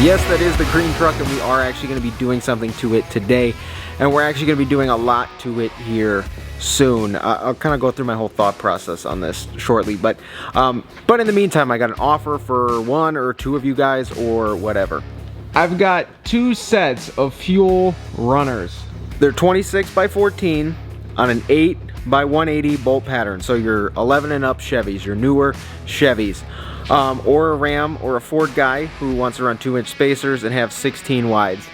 Yes, that is the green truck, and we are actually going to be doing something to it today, and we're actually going to be doing a lot to it here soon. I'll kind of go through my whole thought process on this shortly, but in the meantime, I got an offer for one or two of you guys or whatever. I've got 2 sets of fuel runners. They're 26 by 14 on an 8 by 180 bolt pattern, so your 11 and up Chevys, your newer Chevys. Or a Ram or a Ford guy who wants to run 2-inch spacers and have 16 wides.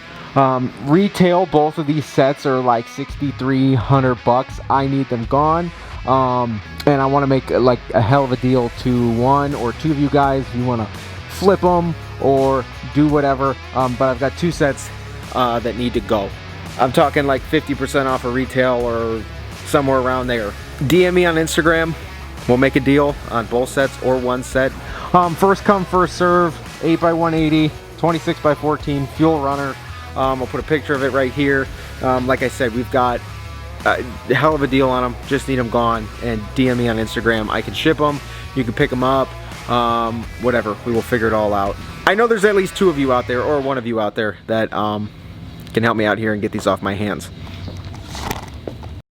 Retail, both of these sets are like $6,300. I need them gone, and I want to make like a hell of a deal to one or two of you guys. You want to flip them or do whatever, but I've got 2 sets that need to go. I'm talking like 50% off of retail or somewhere around there. DM me on Instagram. We'll make a deal on both sets or one set. First come, first serve, 8 by 180, 26 by 14, fuel runner. I'll put a picture of it right here. Like I said, we've got a hell of a deal on them. Just need them gone, and DM me on Instagram. I can ship them. You can pick them up. Whatever. We will figure it all out. I know there's at least 2 of you out there, or 1 of you out there, that can help me out here and get these off my hands.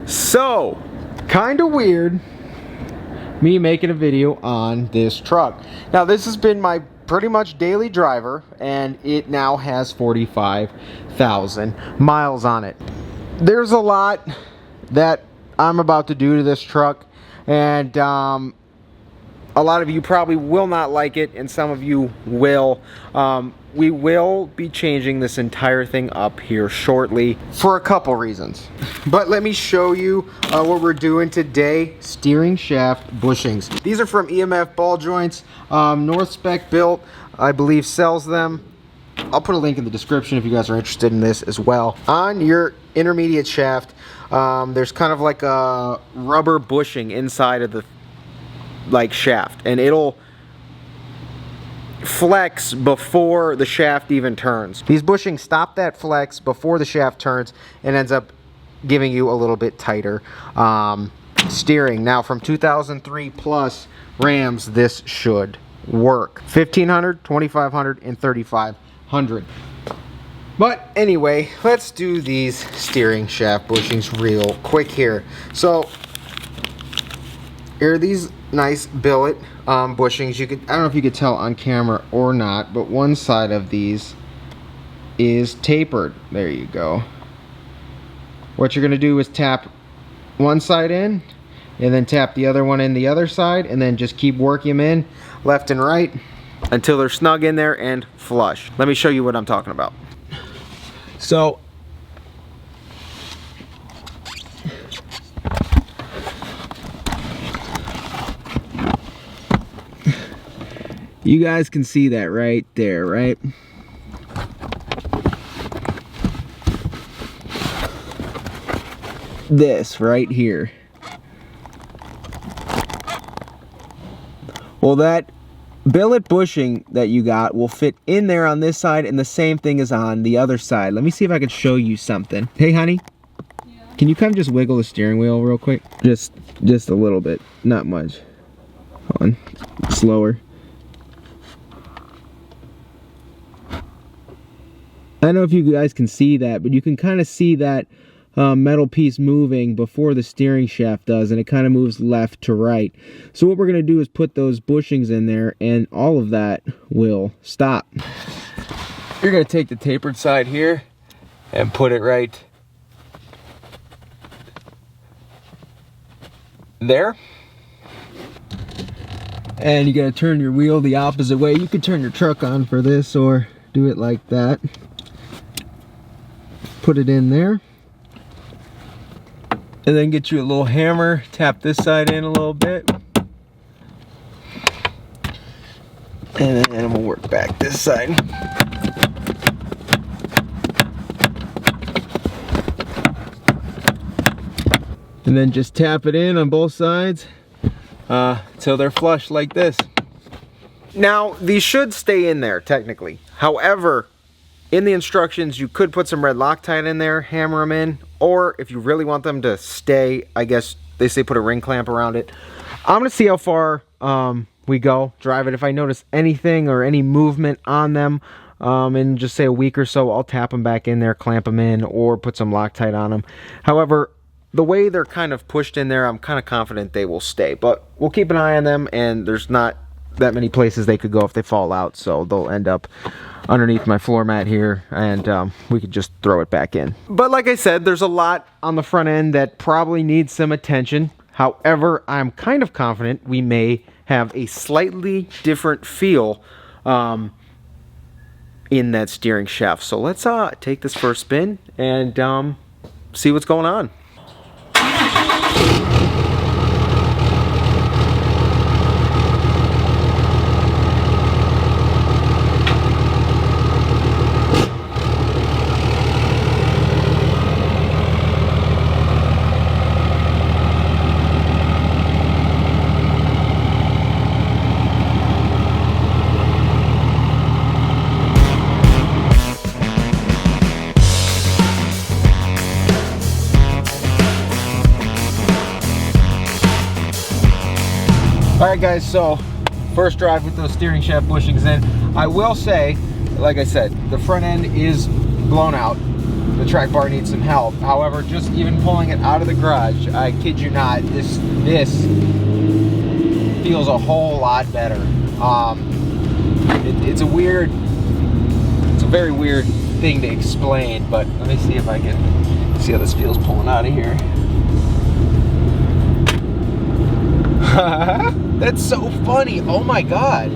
So, kind of weird, me making a video on this truck. Now, this has been my pretty much daily driver, and it now has 45,000 miles on it. There's a lot that I'm about to do to this truck, and a lot of you probably will not like it, and some of you will. We will be changing this entire thing up here shortly for a couple reasons. But let me show you what we're doing today. Steering shaft bushings. These are from EMF Ball Joints. North Spec Built, I believe, sells them. I'll put a link in the description if you guys are interested in this as well. On your intermediate shaft, there's kind of like a rubber bushing inside of the shaft, and it'll flex before the shaft even turns. These bushings stop that flex before the shaft turns and ends up giving you a little bit tighter steering. Now, from 2003 plus Rams, this should work. 1500, 2500, and 3500. But anyway, let's do these steering shaft bushings real quick here. So here are these nice billet bushings. I don't know if you could tell on camera or not, but one side of these is tapered. There you go. What you're going to do is tap one side in, and then tap the other one in the other side, and then just keep working them in left and right until they're snug in there and flush. Let me show you what I'm talking about. So you guys can see that right there, right? This right here. Well, that billet bushing that you got will fit in there on this side, and the same thing is on the other side. Let me see if I can show you something. Hey, honey. Yeah. Can you kind of just wiggle the steering wheel real quick? Just a little bit, not much. Hold on, slower. I don't know if you guys can see that, but you can kind of see that metal piece moving before the steering shaft does, and it kind of moves left to right. So what we're going to do is put those bushings in there, and all of that will stop. You're going to take the tapered side here and put it right there. And you got to turn your wheel the opposite way. You could turn your truck on for this, or do it like that. Put it in there, and then get you a little hammer, tap this side in a little bit, and then we'll work back this side. And then just tap it in on both sides till they're flush like this. Now, these should stay in there technically. However, in the instructions, you could put some red Loctite in there, hammer them in, or if you really want them to stay, I guess they say put a ring clamp around it. I'm going to see how far we go, drive it. If I notice anything or any movement on them, in just say a week or so, I'll tap them back in there, clamp them in, or put some Loctite on them. However, the way they're kind of pushed in there, I'm kind of confident they will stay. But we'll keep an eye on them, and there's not that many places they could go if they fall out, so they'll end up underneath my floor mat here, and we could just throw it back in. But like I said, there's a lot on the front end that probably needs some attention. However, I'm kind of confident we may have a slightly different feel in that steering shaft. So let's take this for a spin and see what's going on. Alright guys, so first drive with those steering shaft bushings in. I will say, like I said, the front end is blown out. The track bar needs some help. However, just even pulling it out of the garage, I kid you not, this feels a whole lot better. It's a very weird thing to explain, but let me see if I can see how this feels pulling out of here. That's so funny. Oh my god.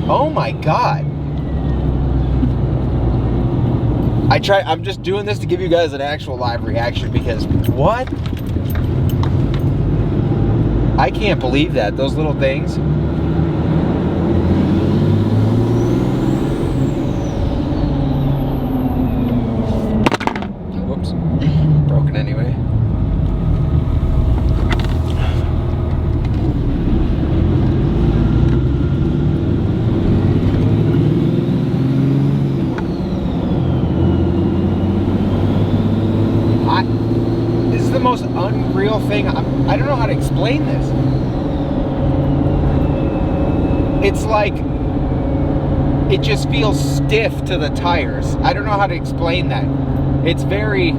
Oh my god. I'm just doing this to give you guys an actual live reaction because what? I can't believe that. Those little things. Whoops. Broken anyway. Most unreal thing. I don't know how to explain this. It's like it just feels stiff to the tires. I don't know how to explain that. It's very,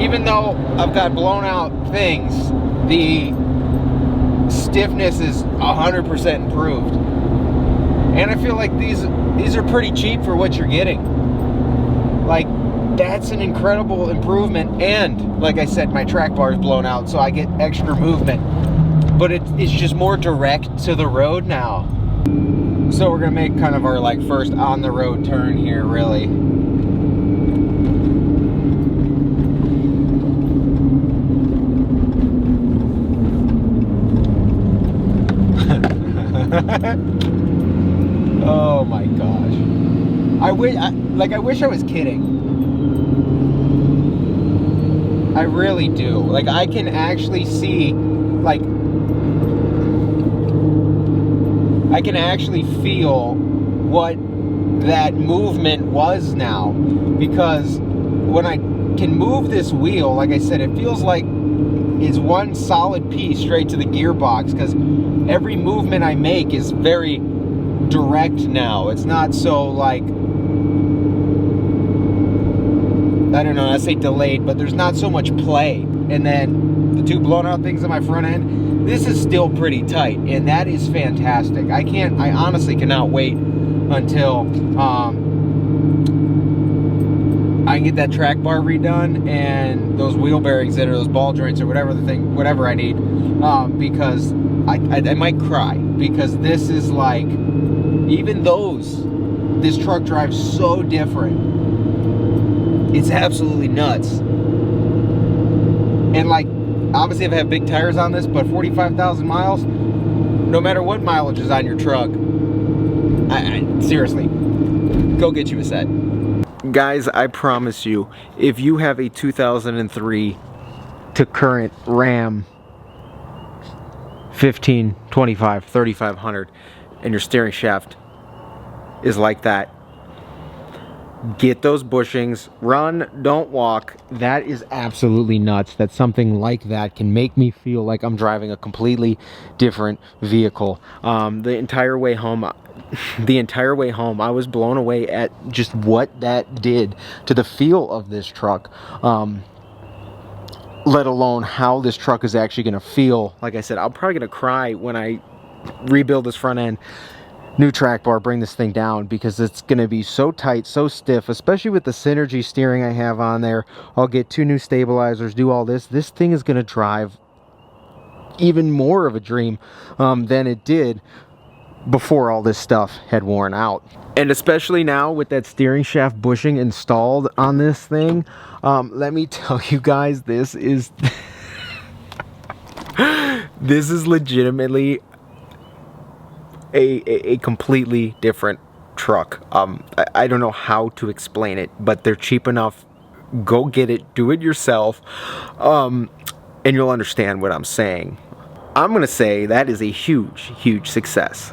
even though I've got blown out things, the stiffness is 100% improved. And I feel like these are pretty cheap for what you're getting. Like, that's an incredible improvement, and like I said, my track bar is blown out, so I get extra movement, but it's just more direct to the road now. So we're gonna make kind of our like first on the road turn here, really. Oh my gosh, I wish I was kidding. I really do. Like, I can actually see, like, I can actually feel what that movement was now. Because when I can move this wheel, like I said, it feels like it's one solid piece straight to the gearbox. Because every movement I make is very direct now. It's not so, like, I don't know, I say delayed, but there's not so much play. And then the two blown out things on my front end, this is still pretty tight, and that is fantastic. I honestly cannot wait until I can get that track bar redone and those wheel bearings in, or those ball joints, or whatever I need, because I might cry, because this is like, even this truck drives so different. It's absolutely nuts. And like, obviously I have big tires on this, but 45,000 miles, no matter what mileage is on your truck, seriously, go get you a set. Guys, I promise you, if you have a 2003 to current Ram 15, 25, 3500 and your steering shaft is like that, get those bushings, run, don't walk. That is absolutely nuts that something like that can make me feel like I'm driving a completely different vehicle. The entire way home, I was blown away at just what that did to the feel of this truck. Let alone how this truck is actually going to feel. Like I said, I'm probably going to cry when I rebuild this front end, new track bar, bring this thing down, because it's going to be so tight, so stiff, especially with the Synergy steering I have on there. I'll get 2 new stabilizers, do all this. This thing is going to drive even more of a dream than it did before all this stuff had worn out. And especially now with that steering shaft bushing installed on this thing, let me tell you guys, this is this is legitimately a completely different truck. I don't know how to explain it, but they're cheap enough. Go get it, do it yourself, and you'll understand what I'm saying. I'm gonna say that is a huge success.